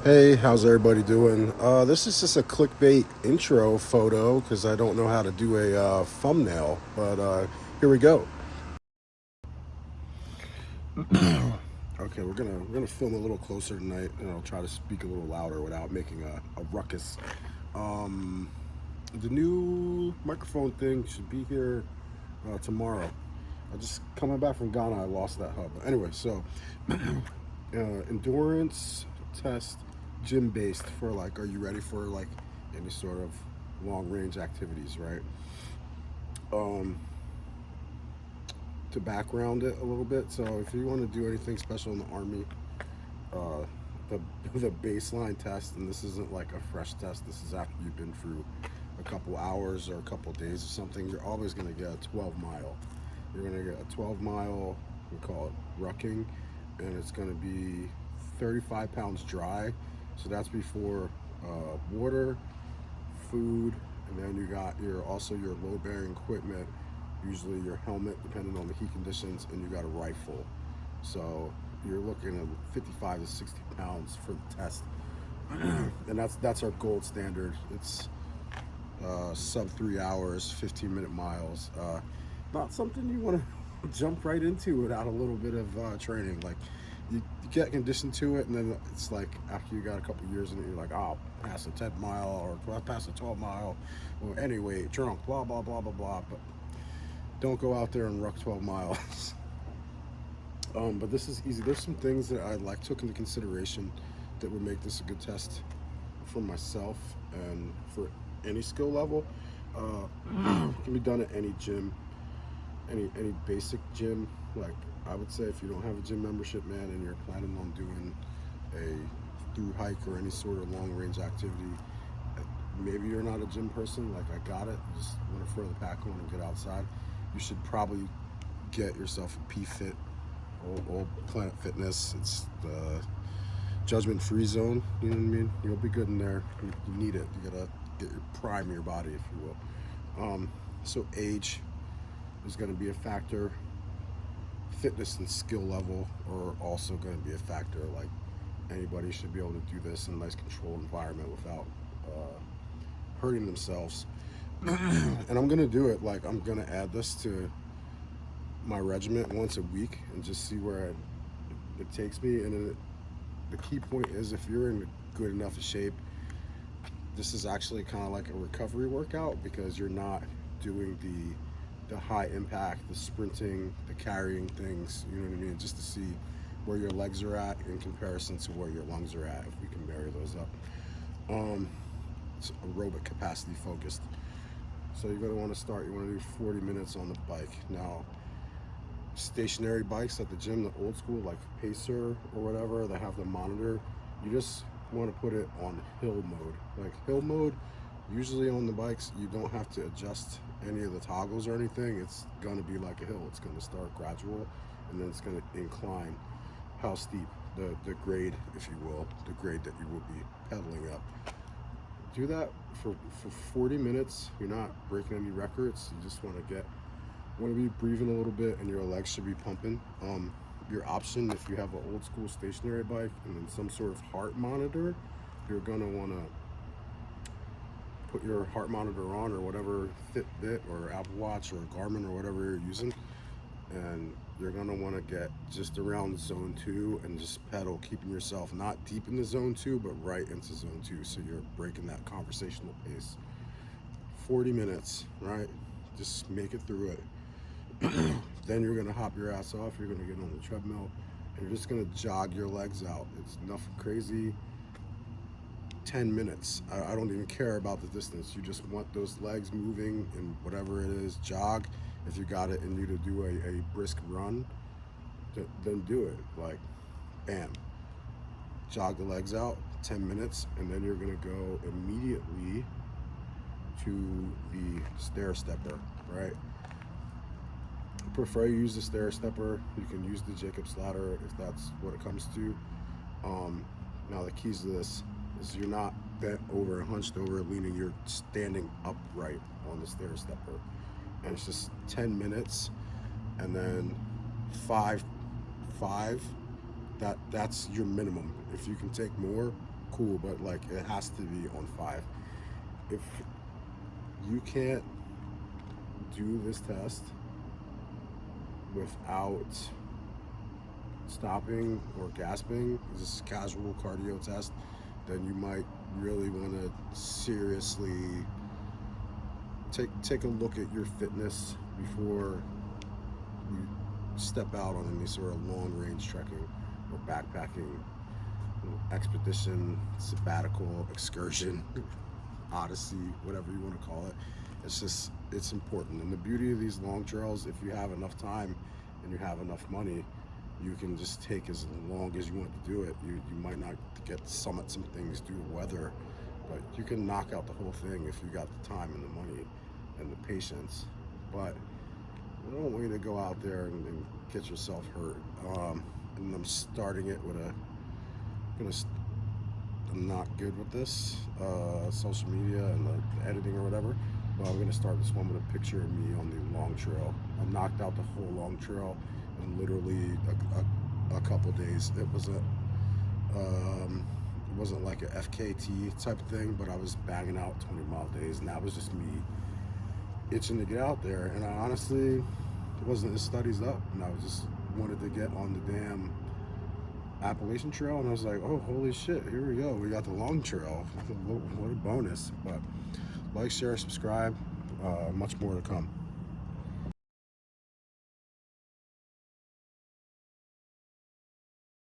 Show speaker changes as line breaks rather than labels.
Hey, how's everybody doing? This is just a clickbait intro photo because I don't know how to do a thumbnail, but here we go. Okay, we're gonna film a little closer tonight, and I'll try to speak a little louder without making a ruckus. Um, the new microphone thing should be here tomorrow. I just coming back from Ghana, I lost that hub. Anyway, so endurance test, gym based for like, are you ready for like any sort of long range activities, right? Um, to background it a little bit, so if you want to do anything special in the army, uh, the the baseline test, and this isn't like a fresh test. This is after you've been through a couple hours or a couple days or something. You're always going to get a 12 mile. You're going to get a 12 mile. We call it rucking, and it's going to be 35 pounds dry. So that's before water, food, and then you got your load bearing equipment, usually your helmet, depending on the heat conditions, and you got a rifle. So you're looking at 55 to 60 pounds for the test, and that's our gold standard. It's sub 3 hours, 15-minute miles. Not something you want to jump right into without a little bit of training. Like you get conditioned to it, and then it's like after you got a couple years in it, you're like, oh, I'll pass a 10 mile or pass a 12 mile, or anyway, drunk, blah blah blah blah blah. But don't go out there and ruck 12 miles. But this is easy. There's some things that I like took into consideration that would make this a good test for myself and for any skill level. Can be done at any gym, any basic gym. Like I would say, if you don't have a gym membership, man, and you're planning on doing a through hike or any sort of long range activity, maybe you're not a gym person. Like I got it. You just want to throw the pack on and get outside. You should probably get yourself a P-Fit or Planet Fitness. It's the judgment-free zone. You know what I mean? You'll be good in there. You need it. You gotta get your prime your body, if you will. So age is going to be a factor. Fitness and skill level are also going to be a factor. Like anybody should be able to do this in a nice controlled environment without hurting themselves. And I'm going to do it. Like I'm going to add this to my regiment once a week and just see where it takes me. And then the key point is, if you're in good enough shape, this is actually kind of like a recovery workout, because you're not doing the high impact, the sprinting, the carrying things, you know what I mean, just to see where your legs are at in comparison to where your lungs are at, if we can marry those up. It's aerobic capacity focused. So you're going to want to start, you want to do 40 minutes on the bike. Now, stationary bikes at the gym, the old school, like Pacer or whatever, they have the monitor. You just want to put it on hill mode. Like hill mode, usually on the bikes, you don't have to adjust any of the toggles or anything. It's going to be like a hill. It's going to start gradual, and then it's going to incline. How steep, the grade, if you will, the grade that you will be pedaling up. Do that for 40 minutes. You're not breaking any records. You just want to be breathing a little bit, and your legs should be pumping. Your option, if you have an old school stationary bike and then some sort of heart monitor, you're gonna want to put your heart monitor on, or whatever Fitbit or Apple Watch or Garmin or whatever you're using, and you're gonna want to get just around zone 2 and just pedal, keeping yourself not deep in the zone 2 but right into zone 2, so you're breaking that conversational pace. 40 minutes, right? Just make it through it. Then you're gonna hop your ass off, you're gonna get on the treadmill, and you're just gonna jog your legs out. It's nothing crazy. 10 minutes. I don't even care about the distance. You just want those legs moving, and whatever it is, jog. If you got it in you to do a brisk run, then do it. Like, bam. Jog the legs out, 10 minutes, and then you're gonna go immediately to the stair stepper, right? Prefer you use the stair stepper. You can use the Jacob's ladder if that's what it comes to. Now the keys to this is you're not bent over, hunched over, leaning. You're standing upright on the stair stepper, and it's just 10 minutes, and then five. That's your minimum. If you can take more, cool, but like it has to be on 5. If you can't do this test without stopping or gasping, this is a casual cardio test, then you might really want to seriously take a look at your fitness before you step out on any sort of long range trekking or backpacking expedition, sabbatical, excursion, odyssey, whatever you want to call it. It's important. And the beauty of these long trails, if you have enough time and you have enough money, you can just take as long as you want to do it. You might not get to summit some things due to weather, but you can knock out the whole thing if you got the time and the money and the patience. But I don't want you to go out there and get yourself hurt. And I'm starting it with I'm not good with this, social media and the editing or whatever, but I'm gonna start this one with a picture of me on the long trail. I knocked out the whole long trail in literally a couple days. It wasn't like a FKT type of thing, but I was banging out 20-mile days, and that was just me itching to get out there. And I honestly wasn't as studies up, and I just wanted to get on the damn Appalachian Trail, and I was like, oh, holy shit, here we go. We got the long trail. What a bonus. But like, share, subscribe. Much more to come.